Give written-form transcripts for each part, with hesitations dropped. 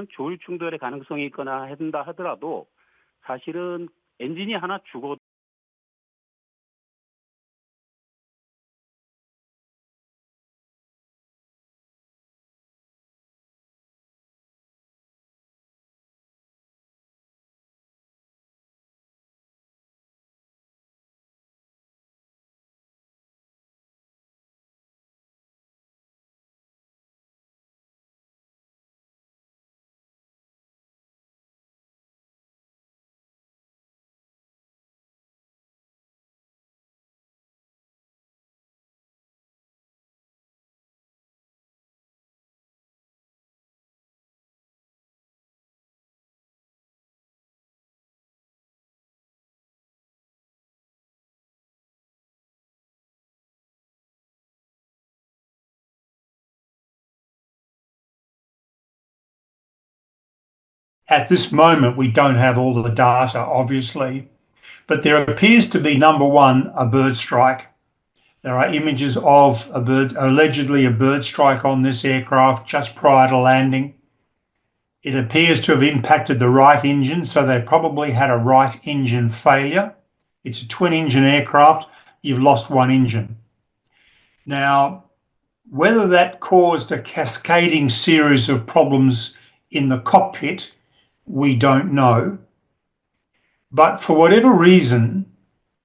경우는 조율 충돌의 가능성이 있거나 한다 하더라도 사실은 엔진이 하나 죽어도 At this moment, we don't have all the data, obviously, but there appears to be, number one, a bird strike. There are images of allegedly a bird strike on this aircraft just prior to landing. It appears to have impacted the right engine, so they probably had a right engine failure. It's a twin-engine aircraft. You've lost one engine. Now, whether that caused a cascading series of problems in the cockpit, we don't know. But for whatever reason,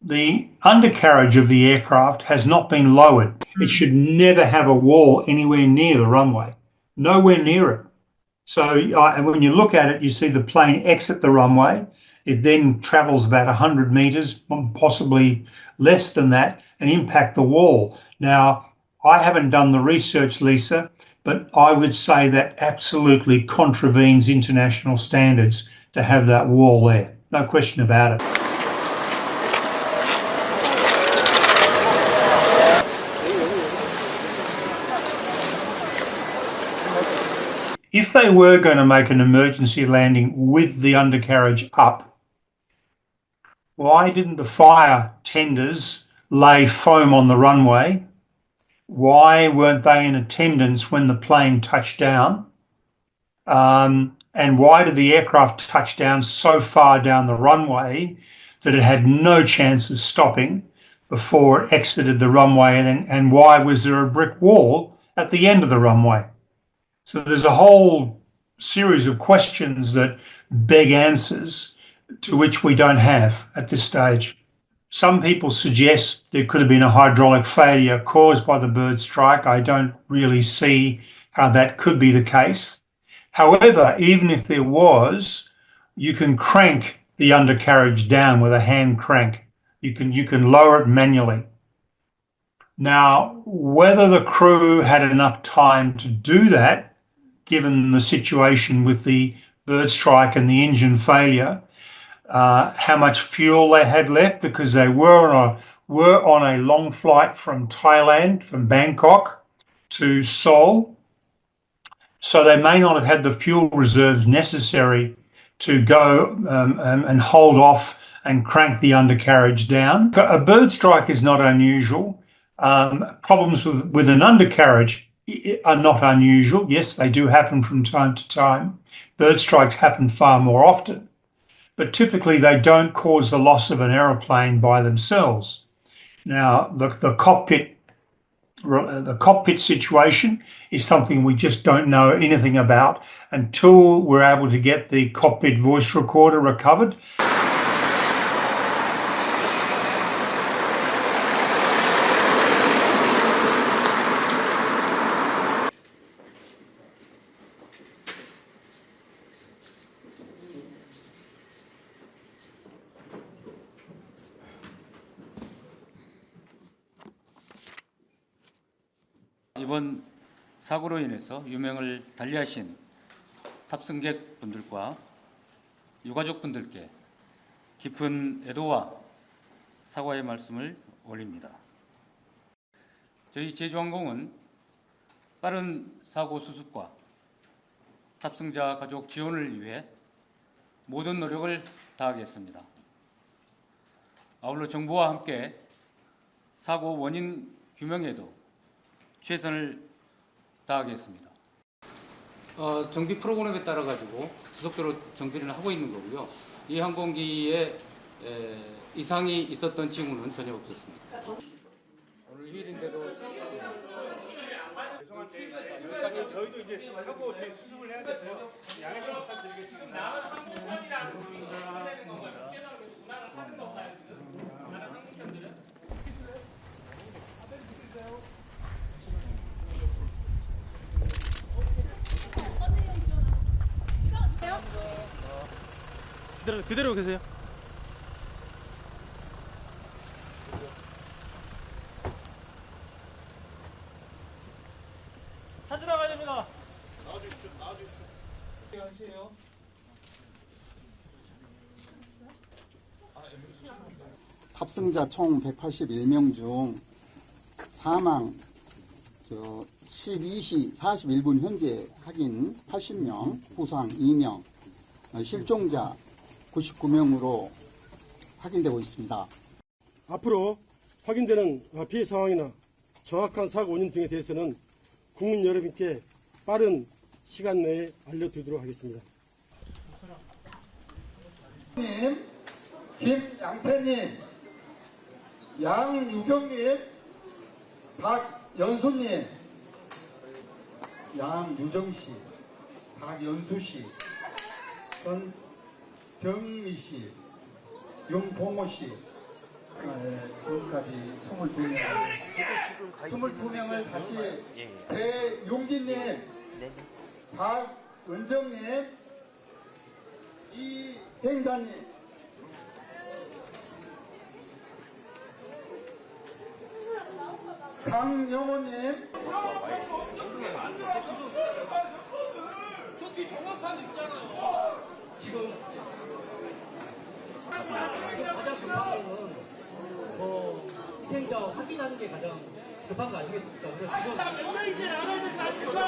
the undercarriage of the aircraft has not been lowered. It should never have a wall anywhere near the runway, nowhere near it. So and when you look at it, you see the plane exit the runway. It then travels about 100 metres, possibly less than that, and impact the wall. Now, I haven't done the research, Lisa, but I would say that absolutely contravenes international standards to have that wall there. No question about it. If they were going to make an emergency landing with the undercarriage up, why didn't the fire tenders lay foam on the runway? Why weren't they in attendance when the plane touched down? And why did the aircraft touch down so far down the runway that it had no chance of stopping before it exited the runway? And why was there a brick wall at the end of the runway? So there's a whole series of questions that beg answers to which we don't have at this stage. Some people suggest there could have been a hydraulic failure caused by the bird strike. I don't really see how that could be the case. However, even if there was, you can crank the undercarriage down with a hand crank. You can lower it manually. Now, whether the crew had enough time to do that, given the situation with the bird strike and the engine failure, how much fuel they had left, because they were on a long flight from Thailand, from Bangkok to Seoul. So they may not have had the fuel reserves necessary to go and hold off and crank the undercarriage down. A bird strike is not unusual. Problems with an undercarriage are not unusual. Yes, they do happen from time to time. Bird strikes happen far more often, but typically they don't cause the loss of an aeroplane by themselves. Now, the cockpit situation is something we just don't know anything about until we're able to get the cockpit voice recorder recovered. 이번 사고로 인해서 유명을 달리하신 탑승객분들과 유가족분들께 깊은 애도와 사과의 말씀을 올립니다. 저희 제주항공은 빠른 사고 수습과 탑승자 가족 지원을 위해 모든 노력을 다하겠습니다. 아울러 정부와 함께 사고 원인 규명에도 최선을 다하겠습니다. 정비 프로그램에 따라 가지고 지속적으로 정비를 하고 있는 거고요. 이 항공기에 이상이 있었던 징후는 전혀 없었습니다. 오늘 휴일인데도 저희도 이제 하고 저희 수습을 해야 돼서요. 양해 좀 부탁드리겠습니다. 그대로 계세요. 찾으러 가야 됩니다. 나와주십시오. 탑승자 총 181명 중 사망 12시 41분 현재 확인 80명, 부상 2명, 실종자 99명으로 확인되고 있습니다. 앞으로 확인되는 피해 상황이나 정확한 사고 원인 등에 대해서는 국민 여러분께 빠른 시간 내에 알려드리도록 하겠습니다. 님, 김양태님, 양유경님, 박연수님, 양유정씨, 박연수씨, 전경미씨, 윤봉호씨, 지금까지 22명을 다시 배용진님, 박은정님, 이행자님, 강영호님, 저기 정확한 있잖아요. 지금 희생자 확인하는 게 가장 급한 거 아니겠습니까? 그래서 지금 이제 알아야 되는 거 아닙니까?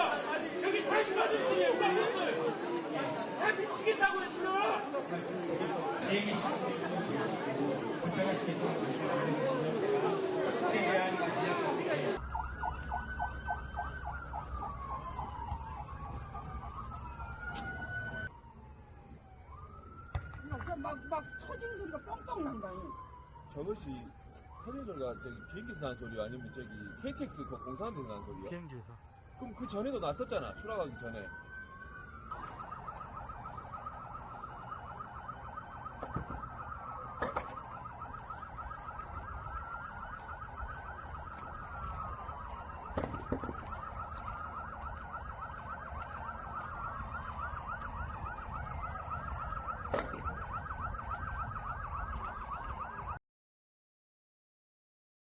여기 다시 가는 분이 누가 있어요? 다 미치겠다고 그랬어. 막 터지는 소리가 뻥뻥 난다. 저것이 터진 소리가 저기 비행기에서 난 소리요? 아니면 저기 KTX 그 공사하는 데서 난 소리요? 비행기에서. 그럼 그 전에도 났었잖아. 출항하기 전에.